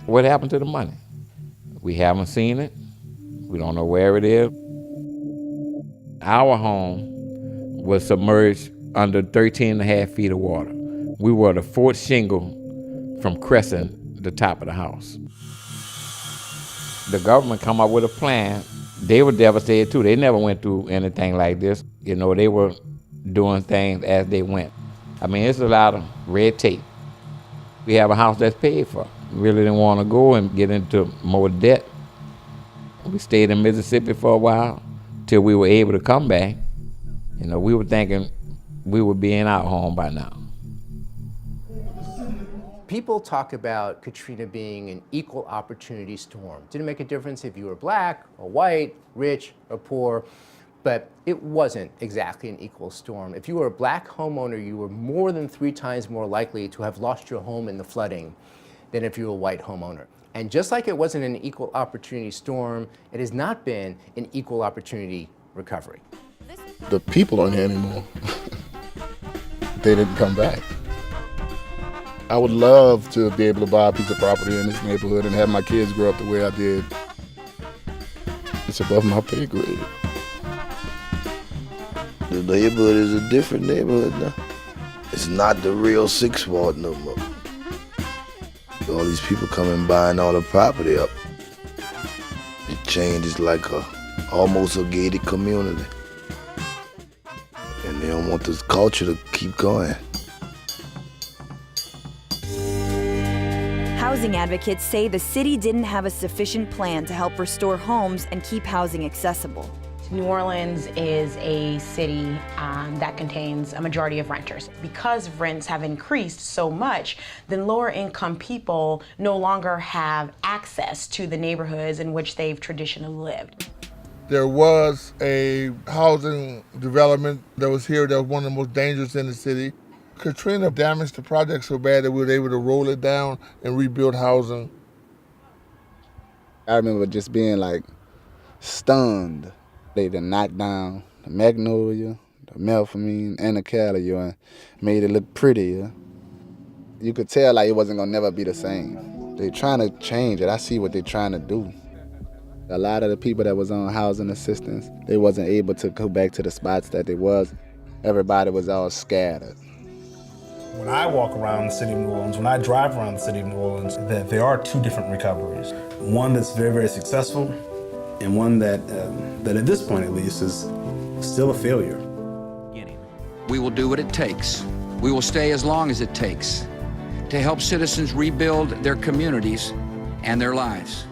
What happened to the money? We haven't seen it. We don't know where it is. Our home was submerged under 13 and a half feet of water. We were the fourth shingle from cresting the top of the house. The government come up with a plan. They were devastated too. They never went through anything like this. You know, they were doing things as they went. I mean, it's a lot of red tape. We have a house that's paid for. We really didn't want to go and get into more debt. We stayed in Mississippi for a while till we were able to come back. You know, we were thinking we would be in our home by now. People talk about Katrina being an equal opportunity storm. Didn't make a difference if you were black or white, rich or poor, but it wasn't exactly an equal storm. If you were a black homeowner, you were more than 3 times more likely to have lost your home in the flooding than if you were a white homeowner. And just like it wasn't an equal opportunity storm, it has not been an equal opportunity recovery. The people aren't here anymore. They didn't come back. I would love to be able to buy a piece of property in this neighborhood and have my kids grow up the way I did. It's above my pay grade. The neighborhood is a different neighborhood now. It's not the real 6th Ward no more. All these people coming buying all the property up. It changes like almost a gated community. And they don't want this culture to keep going. Housing advocates say the city didn't have a sufficient plan to help restore homes and keep housing accessible. New Orleans is a city that contains a majority of renters. Because rents have increased so much, then lower income people no longer have access to the neighborhoods in which they've traditionally lived. There was a housing development that was here that was one of the most dangerous in the city. Katrina damaged the project so bad that we were able to roll it down and rebuild housing. I remember just being like stunned. They done knocked down the magnolia, the melpomene, and the callaloo and made it look prettier. You could tell like it wasn't gonna never be the same. They're trying to change it. I see what they're trying to do. A lot of the people that was on housing assistance, they wasn't able to go back to the spots that they was. Everybody was all scattered. When I walk around the city of New Orleans, when I drive around the city of New Orleans, that there are 2 different recoveries. One that's very, very successful, and one that at this point at least is still a failure. We will do what it takes. We will stay as long as it takes to help citizens rebuild their communities and their lives.